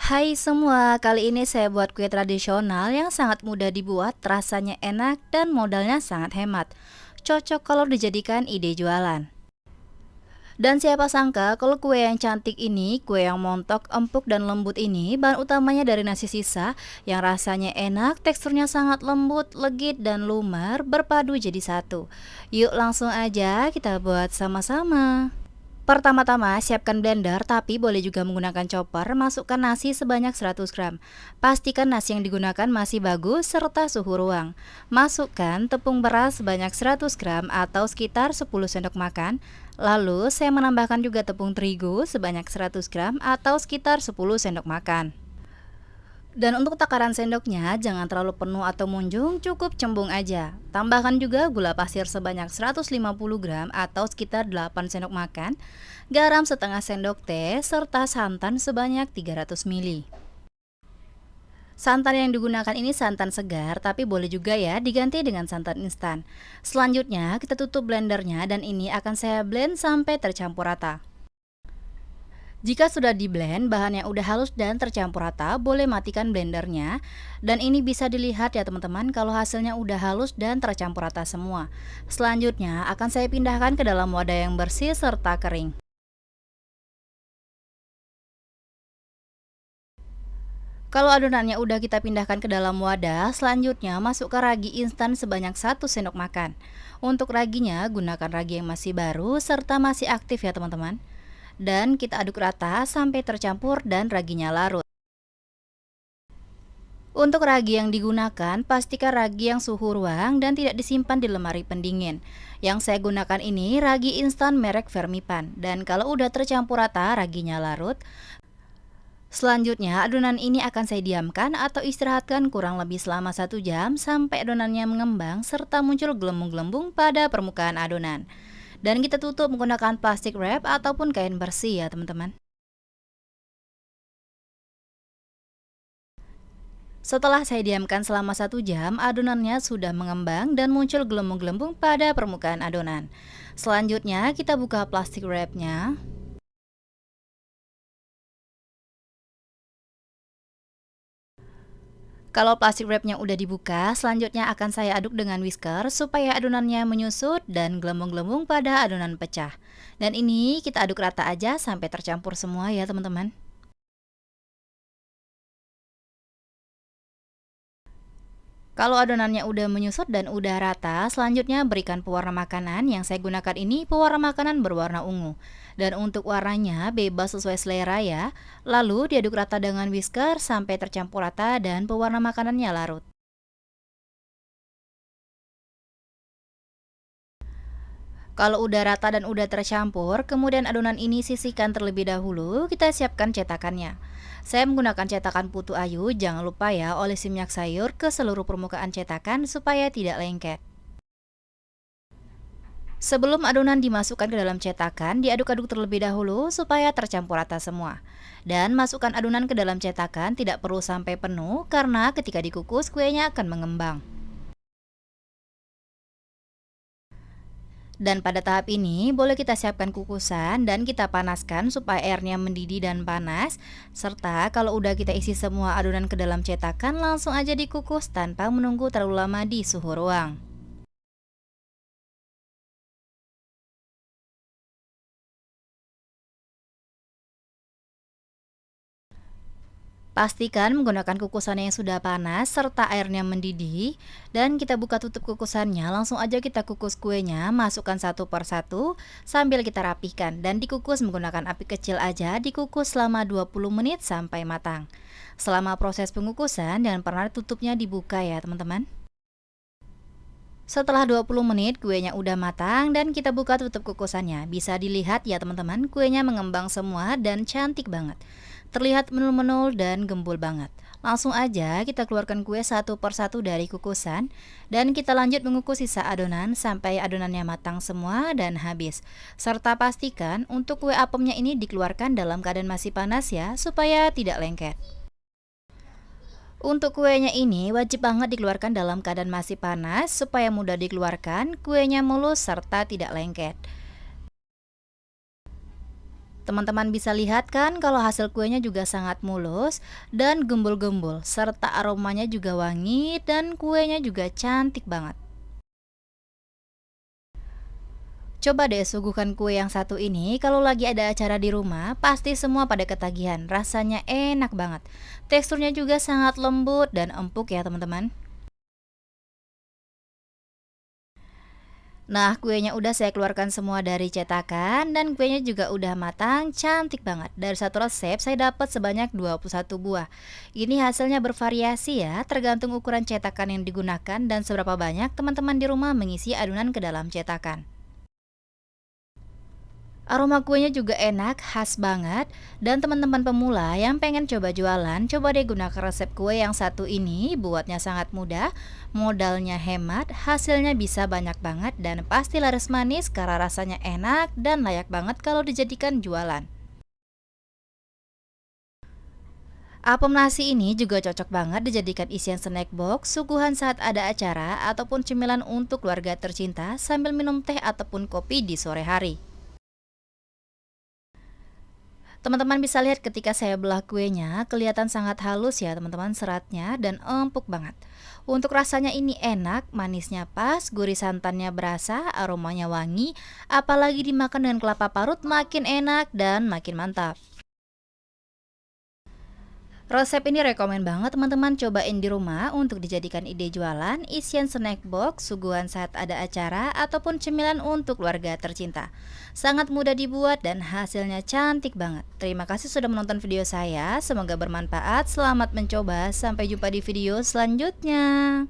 Hai semua, kali ini saya buat kue tradisional yang sangat mudah dibuat, rasanya enak, dan modalnya sangat hemat. Cocok kalau dijadikan ide jualan. Dan siapa sangka kalau kue yang cantik ini, kue yang montok, empuk, dan lembut ini, bahan utamanya dari nasi sisa yang rasanya enak, teksturnya sangat lembut, legit, dan lumer, berpadu jadi satu. Yuk langsung aja kita buat sama-sama. Pertama-tama, siapkan blender, tapi boleh juga menggunakan chopper. Masukkan nasi sebanyak 100 gram. Pastikan nasi yang digunakan masih bagus, serta suhu ruang. Masukkan tepung beras sebanyak 100 gram atau sekitar 10 sendok makan. Lalu, saya menambahkan juga tepung terigu sebanyak 100 gram atau sekitar 10 sendok makan. Dan untuk takaran sendoknya, jangan terlalu penuh atau munjung, cukup cembung aja. Tambahkan juga gula pasir sebanyak 150 gram atau sekitar 8 sendok makan, garam setengah sendok teh, serta santan sebanyak 300 ml. Santan yang digunakan ini santan segar, tapi boleh juga ya diganti dengan santan instan. Selanjutnya, kita tutup blendernya dan ini akan saya blend sampai tercampur rata. Jika sudah di blend, bahannya udah halus dan tercampur rata, boleh matikan blendernya. Dan ini bisa dilihat ya teman-teman kalau hasilnya udah halus dan tercampur rata semua. Selanjutnya akan saya pindahkan ke dalam wadah yang bersih serta kering. Kalau adonannya udah kita pindahkan ke dalam wadah, selanjutnya masukkan ragi instan sebanyak 1 sendok makan. Untuk raginya, gunakan ragi yang masih baru serta masih aktif ya teman-teman. Dan kita aduk rata sampai tercampur dan raginya larut. Untuk ragi yang digunakan, pastikan ragi yang suhu ruang dan tidak disimpan di lemari pendingin. Yang saya gunakan ini ragi instan merek Fermipan. Dan kalau udah tercampur rata, raginya larut. Selanjutnya, adonan ini akan saya diamkan atau istirahatkan kurang lebih selama 1 jam sampai adonannya mengembang serta muncul gelembung-gelembung pada permukaan adonan. Dan kita tutup menggunakan plastik wrap ataupun kain bersih ya teman-teman. Setelah saya diamkan selama 1 jam, adonannya sudah mengembang dan muncul gelembung-gelembung pada permukaan adonan. Selanjutnya, kita buka plastik wrapnya. Kalau plastik wrapnya udah dibuka, selanjutnya akan saya aduk dengan whisker supaya adonannya menyusut dan gelembung-gelembung pada adonan pecah. Dan ini kita aduk rata aja sampai tercampur semua ya teman-teman. Kalau adonannya udah menyusut dan udah rata, selanjutnya berikan pewarna makanan. Yang saya gunakan ini pewarna makanan berwarna ungu. Dan untuk warnanya bebas sesuai selera ya. Lalu diaduk rata dengan whisker sampai tercampur rata dan pewarna makanannya larut. Kalau udah rata dan udah tercampur, kemudian adonan ini sisihkan terlebih dahulu, kita siapkan cetakannya. Saya menggunakan cetakan putu ayu, jangan lupa ya olesi minyak sayur ke seluruh permukaan cetakan supaya tidak lengket. Sebelum adonan dimasukkan ke dalam cetakan, diaduk-aduk terlebih dahulu supaya tercampur rata semua. Dan masukkan adonan ke dalam cetakan tidak perlu sampai penuh karena ketika dikukus kuenya akan mengembang. Dan pada tahap ini boleh kita siapkan kukusan dan kita panaskan supaya airnya mendidih dan panas. Serta kalau udah kita isi semua adonan ke dalam cetakan langsung aja dikukus tanpa menunggu terlalu lama di suhu ruang. Pastikan menggunakan kukusan yang sudah panas serta airnya mendidih. Dan kita buka tutup kukusannya, langsung aja kita kukus kuenya, masukkan satu per satu sambil kita rapihkan. Dan dikukus menggunakan api kecil aja, dikukus selama 20 menit sampai matang. Selama proses pengukusan jangan pernah tutupnya dibuka ya teman-teman. Setelah 20 menit kuenya udah matang dan kita buka tutup kukusannya. Bisa dilihat ya teman-teman, kuenya mengembang semua dan cantik banget. Terlihat menul-menul dan gembul banget. Langsung aja kita keluarkan kue satu per satu dari kukusan dan kita lanjut mengukus sisa adonan sampai adonannya matang semua dan habis. Serta pastikan untuk kue apemnya ini dikeluarkan dalam keadaan masih panas ya supaya tidak lengket. Untuk kuenya ini wajib banget dikeluarkan dalam keadaan masih panas supaya mudah dikeluarkan, kuenya mulus serta tidak lengket. Teman-teman bisa lihat kan kalau hasil kuenya juga sangat mulus dan gembul-gembul, serta aromanya juga wangi dan kuenya juga cantik banget. Coba deh suguhkan kue yang satu ini kalau lagi ada acara di rumah, pasti semua pada ketagihan. Rasanya enak banget. Teksturnya juga sangat lembut dan empuk ya teman-teman. Nah, kuenya udah saya keluarkan semua dari cetakan dan kuenya juga udah matang, cantik banget. Dari satu resep saya dapat sebanyak 21 buah. Ini hasilnya bervariasi ya, tergantung ukuran cetakan yang digunakan dan seberapa banyak teman-teman di rumah mengisi adonan ke dalam cetakan. Aroma kuenya juga enak, khas banget. Dan teman-teman pemula yang pengen coba jualan, coba deh gunakan resep kue yang satu ini. Buatnya sangat mudah, modalnya hemat, hasilnya bisa banyak banget, dan pasti laris manis karena rasanya enak dan layak banget kalau dijadikan jualan. Apem nasi ini juga cocok banget dijadikan isian snack box, suguhan saat ada acara, ataupun cemilan untuk keluarga tercinta sambil minum teh ataupun kopi di sore hari. Teman-teman bisa lihat ketika saya belah kuenya, kelihatan sangat halus ya teman-teman seratnya dan empuk banget. Untuk rasanya ini enak, manisnya pas, gurih santannya berasa, aromanya wangi, apalagi dimakan dengan kelapa parut makin enak dan makin mantap. Resep ini rekomen banget teman-teman cobain di rumah untuk dijadikan ide jualan, isian snack box, suguhan saat ada acara, ataupun cemilan untuk keluarga tercinta. Sangat mudah dibuat dan hasilnya cantik banget. Terima kasih sudah menonton video saya, semoga bermanfaat, selamat mencoba, sampai jumpa di video selanjutnya.